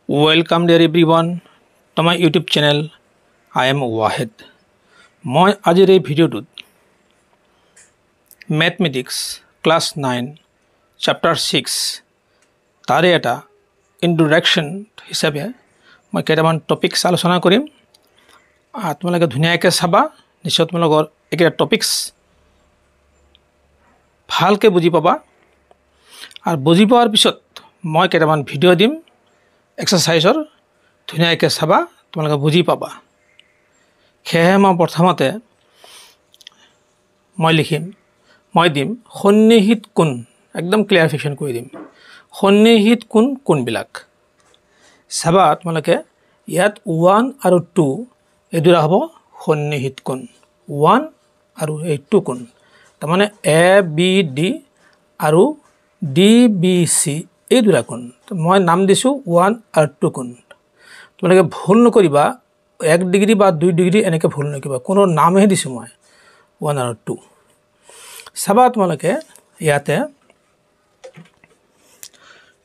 Welcome dear everyone to my YouTube channel. I am Wahid. মই আজিৰ এই ভিডিঅ'টোত Mathematics Class 9 Chapter 6 তাৰে এটা ইন্ট্ৰডাকশ্যন হিচাপে মই কেইটামান টপিকছ আলোচনা কৰিম। তোমালোকে ধুনীয়াকৈ চাবা, নিশ্চয় তোমালোকৰ এইকেইটা টপিকছ ভালকৈ বুজি পাবা। আৰু বুজি পোৱাৰ পিছত মই কেইটামান ভিডিঅ' দিম এক্সাৰচাইজৰ, ধুনীয়াকৈ চাবা, তোমালোকে বুজি পাবা। সেয়েহে মই প্ৰথমতে মই দিম সন্নিহিত কোণ, একদম ক্লিয়াৰিফিকেশ্যন কৰি দিম সন্নিহিত কোণ কোনবিলাক। চাবা তোমালোকে ইয়াত 1 আৰু 2 এই দুটা হ'ব সন্নিহিত কোণ, 1 আৰু এই 2 কোণ। তাৰমানে এ বি ডি আৰু ডি বি চি এই দুটা কোণ। মই নাম দিছোঁ 1 আৰু 2 কোণ। তোমালোকে ভুল নকৰিবা, 1 ডিগ্ৰী বা 2 ডিগ্ৰী এনেকৈ ভুল নকৰিবা, কোনো নামহে দিছোঁ মই 1 আৰু 2। চাবা তোমালোকে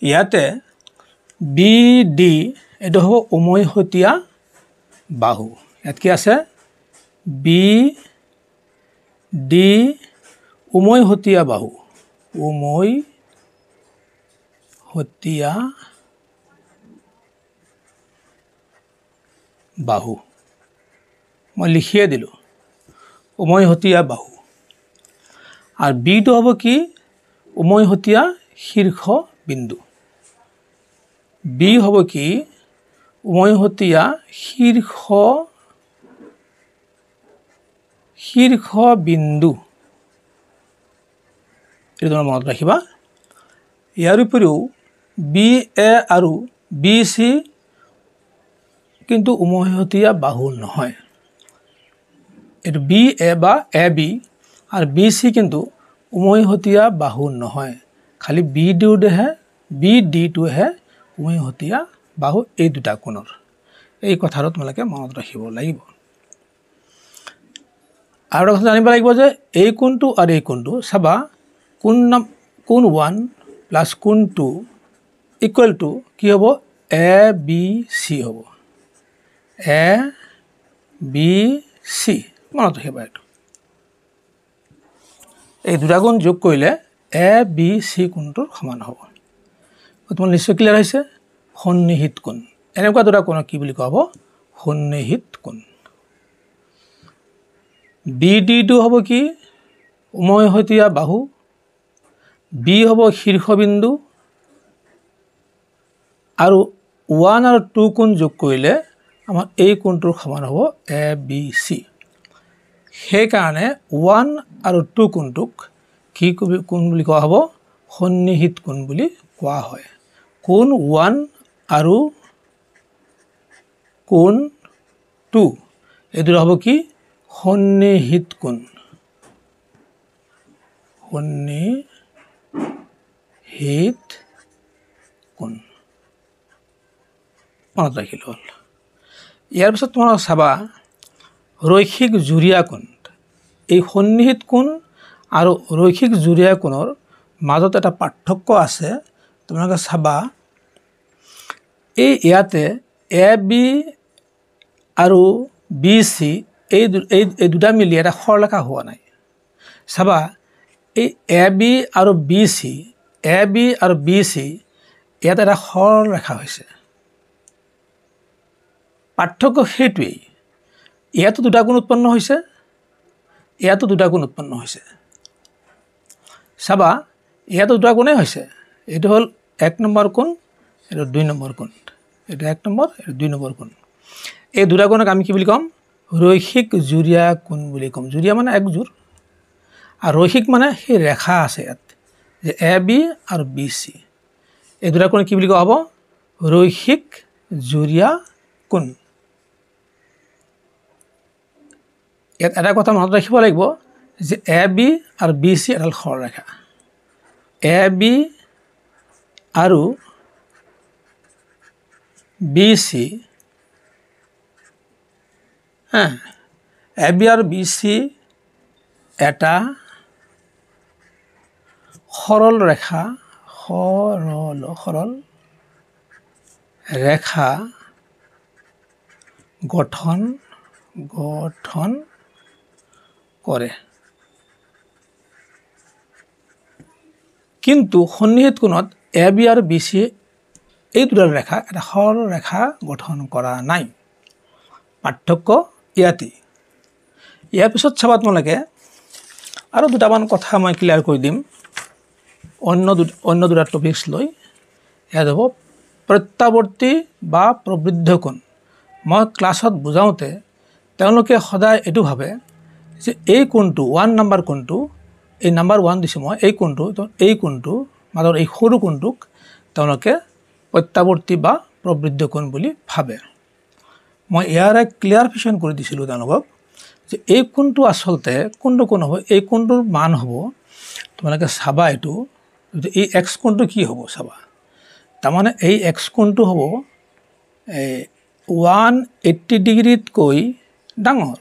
ইয়াতে বি ডি এইটো হ'ব উমৈহতীয়া বাহু। ইয়াত কি আছে? বি ডি উমৈহতীয়া বাহু, উমৈহতীয়া বাহু মই লিখিয়ে দিলোঁ উমৈহতীয়া বাহু। আর বিটো হ'ব কি? উমৈহতীয়া শীর্ষ বিন্দু। বি হ'ব কি? উমৈহতীয়া শীর্ষ বিন্দু। এইটো তোমরা মনত ৰাখিবা। ইয়াৰ উপৰিও বি এ আৰু বি চি কিন্তু উমৈহতীয়া বাহু নহয়। এইটো বি এ বা এ বি আর বি সি কিন্তু উমৈহতীয়া বাহু নহয়, খালি বি ডিটোহে উমৈহতীয়া বাহু এই দুটা কোণৰ। এই কথাটো তোমালোকে মনত ৰাখিব লাগিব। আৰু এটা কথা জানিব লাগিব যে এই কোণটো আৰু এই কোণটো চাবা, কোণ 1 প্লাছ কোণ 2 ইকুৱেল টু কি হ'ব? এ বি চি হ'ব। এ বি চি মনত ৰাখিবা। এইটো এই দুটা কোণ যোগ কৰিলে এ বি চি কোণটোৰ সমান হ'ব। তোমাৰ নিশ্চয় ক্লিয়াৰ হৈছে? সন্নিহিত কোণ, এনেকুৱা দুটা কোণক কি বুলি কোৱা হ'ব? সন্নিহিত কোণ। বি ডিটো হ'ব কি? উমৈহতীয়া বাহু। বি হ'ব শীৰ্ষবিন্দু আৰু 1 আৰু 2 কোণ যোগ কৰিলে আমাৰ এই কোণটোৰ সমান হ'ব এ বি চি। সেইকাৰণে 1 আৰু 2 কোণটোক কি কোণ বুলি কোৱা হ'ব? সন্নিহিত কোণ বুলি কোৱা হয়। কোণ 1 আৰু কোণ 2 এই দুটা হ'ব কি? সন্নিহিত কোণ। সন্নিহিত কোণ মনত ৰাখিল হ'ল। ইয়াৰ পিছত তোমালোকে চাবা ৰৈখিক জুৰীয়া কোণ। এই সন্নিহিত কোণ আৰু ৰৈখিক জুৰীয়া কোণৰ মাজত এটা পাৰ্থক্য আছে। তোমালোকে চাবা ইয়াতে এ বি আৰু বি চি এই দুটা মিলি এটা সৰলৰেখা হোৱা নাই। চাবা এই এ বি আৰু বি চি ইয়াত এটা সৰলৰেখা হৈছে। পাৰ্থক্য সেইটোৱেই, ইয়াতো দুটা কোণ উৎপন্ন হৈছে, ইয়াতো দুটা কোণ উৎপন্ন হৈছে। চাবা ইয়াতো দুটা কোণেই হৈছে। এইটো হ'ল 1 নম্বৰ কোণ, এইটো 2 নম্বৰ কোণ। এইটো 1 নম্বৰ, এইটো 2 নম্বৰ কোণ। এই দুটা কোণক আমি কি বুলি ক'ম? ৰৈখিক জুৰীয়া কোণ বুলি ক'ম। জুৰীয়া মানে একযোৰ, আৰু ৰৈখিক মানে সেই ৰেখা আছে ইয়াত যে এ বি আৰু বি চি। এই দুটা কোণ কি বুলি কোৱা হ'ব? ৰৈখিক জুৰীয়া কোণ। ইয়াত এটা কথা মনত ৰাখিব লাগিব যে এ বি আৰু বি চি এডাল সৰলৰেখা। এ বি আৰু বি চি এ বি আৰু বি চি এটা সৰল ৰেখা, সৰল ৰেখা গঠন কৰে কিন্তু সন্নিহিত কোণত এ বি আৰু বি চি এই দুডাল ৰেখা এটা সৰল ৰেখা গঠন কৰা নাই পাৰ্থক্য ইয়াতেই ইয়াৰ পিছত চাবা তোমালোকে আৰু দুটামান কথা মই ক্লিয়াৰ কৰি দিম অন্য দুটা টপিকস লৈ ইয়াত হ'ব প্ৰত্যাৱৰ্তী বা প্ৰবৃদ্ধ কোণ মই ক্লাছত বুজাওঁতে তেওঁলোকে সদায় এইটো ভাবে যে এই কোণটো 1 নম্বৰ কোণটো এই নম্বৰ 1 দিছোঁ মই এই কোণটো মাজৰ এই সৰু কোণটোক তেওঁলোকে প্ৰত্যাৱৰ্তী বা প্ৰবৃদ্ধ কোণ বুলি ভাবে মই ইয়াৰে ক্লিয়াৰফিকেশ্যন কৰি দিছিলোঁ তেওঁলোকক যে এই কোণটো আচলতে কোনটো কোণ হ'ব এই কোণটোৰ মান হ'ব তোমালোকে চাবা এইটো এই এক্স কোণটো কি হ'ব চাবা তাৰমানে এই এক্স কোণটো হ'ব 180 ডিগ্ৰীতকৈ ডাঙৰ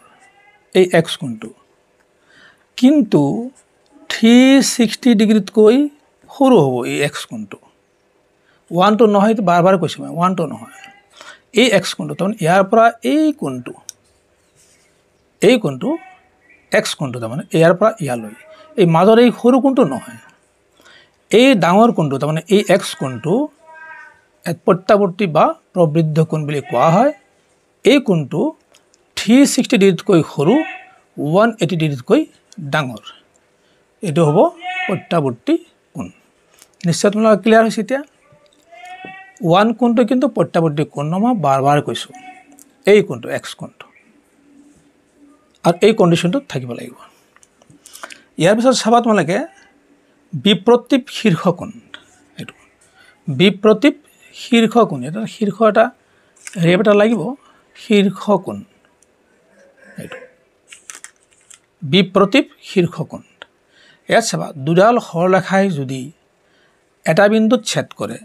এই এক্স কোণটো কিন্তু 360 ডিগ্ৰীতকৈ সৰু হ'ব এই এক্স কোণটো 1 টো নহয় বাৰ কৈছোঁ মই 1 টো নহয় এই এক্স কোণটো তাৰমানে ইয়াৰ পৰা এই কোণটো এক্স কোণটো তাৰমানে ইয়াৰ পৰা ইয়ালৈ এই মাজৰ এই সৰু কোণটো নহয় এই ডাঙৰ কোণটো তাৰমানে এই এক্স কোণটো প্ৰত্যাৱৰ্তী বা প্ৰবৃদ্ধ কোণ বুলি কোৱা হয় এই কোণটো 360 ডিগ্ৰীতকৈ সৰু 180 ডিগ্ৰীতকৈ ডাঙৰ এইটো হ'ব প্ৰত্যাৱৰ্তী কোণ নিশ্চয় তোমালোকৰ ক্লিয়াৰ হৈছে এতিয়া 1 কোণটো কিন্তু প্ৰত্যাৱৰ্তী কোণ মই বাৰ কৈছোঁ এই কোণটো এক্স কোণটো আৰু এই কণ্ডিশ্যনটো থাকিব লাগিব ইয়াৰ পিছত চাবা তোমালোকে বিপ্ৰতীপ শীৰ্ষ কোণ এইটো বিপ্ৰতীপ শীৰ্ষ কোণ এটা শীৰ্ষ এটা ৰেপ এটা লাগিব শীৰ্ষ কোণ এইটো বিপ্ৰতীপ শীৰ্ষ কোণ ইয়াত চাবা দুডাল সৰলৰেখাই যদি এটা বিন্দুত ছেদ কৰে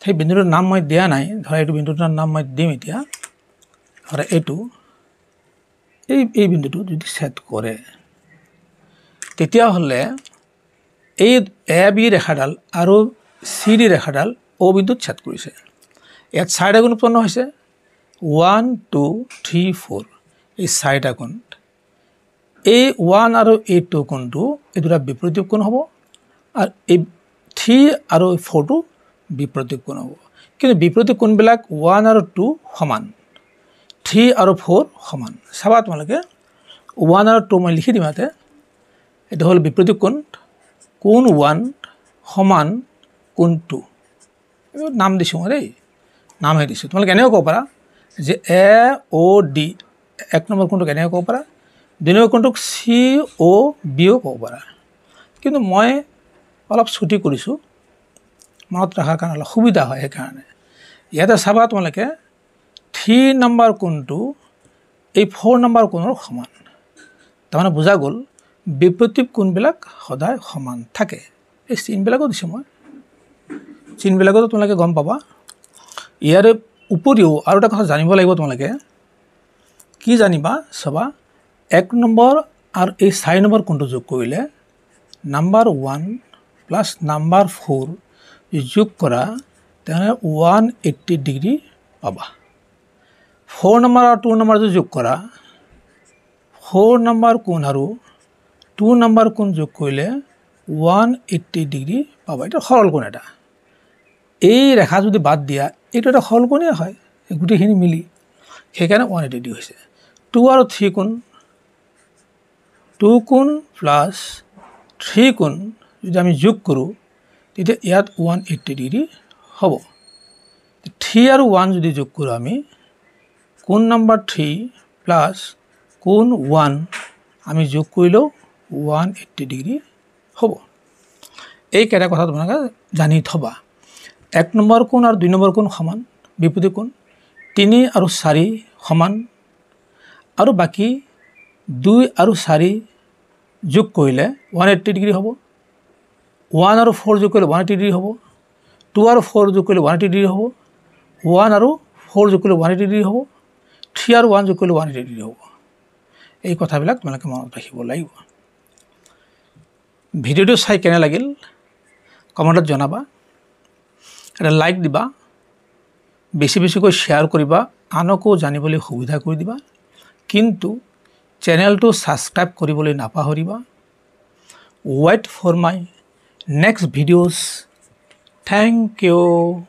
সেই বিন্দুটোৰ নাম মই দিয়া নাই ধৰা এইটো বিন্দুটোৰ নাম মই দিম এতিয়া ধৰা এইটো এই বিন্দুটো যদি ছেদ কৰে তেতিয়াহ'লে এই এ বি ৰেখাডাল আৰু চি ডি ৰেখাডাল অ বিন্দুত ছেদ কৰিছে ইয়াত চাৰিটা কোণ উৎপন্ন হৈছে 1 2 3 4 এই চাৰিটা কোণ এই 1 আৰু এই 2 কোণটো এই দুটা বিপৰীত কোণ হ'ব আৰু এই 3 আৰু 4 টো বিপৰীত কোণ হ'ব কিন্তু বিপৰীত কোণবিলাক 1 আৰু 2 সমান 3 আৰু 4 সমান চাবা তোমালোকে 1 আৰু 2 মই লিখি দিম ইয়াতে এইটো হ'ল বিপৰীত কোণ 1 সমান কোণ 2 এইটো নাম দিছোঁ মই দেই নামহে দিছোঁ তোমালোকে এনেও ক'ব পাৰা যে এ অ' ডি 1 নম্বৰ কোণটোক এনেও ক'ব পাৰা 2 নম্বৰ কোণটোক চি অ' বিও ক'ব পাৰা কিন্তু মই অলপ ছুটি কৰিছোঁ মনত ৰখাৰ কাৰণে অলপ সুবিধা হয় সেইকাৰণে ইয়াতে চাবা তোমালোকে 3 নম্বৰ কোণটো এই 4 নম্বৰ কোণৰ সমান তাৰমানে বুজা গ'ল বিপৰীত কোণবিলাক সদায় সমান থাকে এই চিনবিলাকো দিছোঁ মই চিনবিলাকতো তোমালোকে গম পাবা ইয়াৰে উপৰিও আৰু এটা কথা জানিব লাগিব তোমালোকে কি জানিবা চাবা 1 নম্বৰ আৰু এই 4 নম্বৰ কোণটো যোগ কৰিলে নাম্বাৰ 1 প্লাছ নাম্বাৰ 4 যোগ কৰা তেনে 180 ডিগ্ৰী পাবা 4 নম্বৰ আৰু 2 নম্বৰ যোগ কৰা 4 নম্বৰ কোণ আৰু 2 নম্বৰ কোণ যোগ কৰিলে 180 ডিগ্ৰী পাবা এটা সৰল কোণ এটা এই ৰেখা যদি বাদ দিয়া এইটো এটা সৰল কোণেই হয় গোটেইখিনি মিলি সেইকাৰণে 180 ডিগ্ৰী হৈছে 2 আৰু 3 কোণ 2 কোণ প্লাছ 3 কোণ যদি আমি যোগ কৰোঁ তেতিয়া ইয়াত 180 ডিগ্ৰী হ'ব 3 আৰু 1 যদি যোগ কৰোঁ আমি কোণ নম্বৰ 3 প্লাছ কোণ 1 আমি যোগ কৰিলেও 180 ডিগ্ৰী হ'ব এইকেইটা কথা তোমালোকে জানি থবা 1 নম্বৰ কোণ আৰু 2 নম্বৰ কোণ সমান বিপৰীত কোণ 3 আৰু 4 সমান আৰু বাকী 2 আৰু 4 যোগ কৰিলে 180 ডিগ্ৰী হ'ব 1 আৰু 4 যোগ কৰিলে 180 ডিগ্ৰী হ'ব 2 আৰু 4 যোগ কৰিলে 180 ডিগ্ৰী হ'ব 1 আৰু 4 যোগ কৰিলে 180 ডিগ্ৰী হ'ব 3 আৰু 1 যোগ কৰিলে 180 ডিগ্ৰী হ'ব এই কথাবিলাক তোমালোকে মনত ৰাখিব লাগিব ভিডিঅ'টো চাই কেনে লাগিল কমেণ্টত জনাবা এটা লাইক দিবা বেছি বেছিকৈ শ্বেয়াৰ কৰিবা আনকো জানিবলৈ সুবিধা কৰি দিবা কিন্তু চেনেলটো সাবস্ক্ৰাইব কৰিবলৈ নাপাহৰিবা wait for my next videos thank you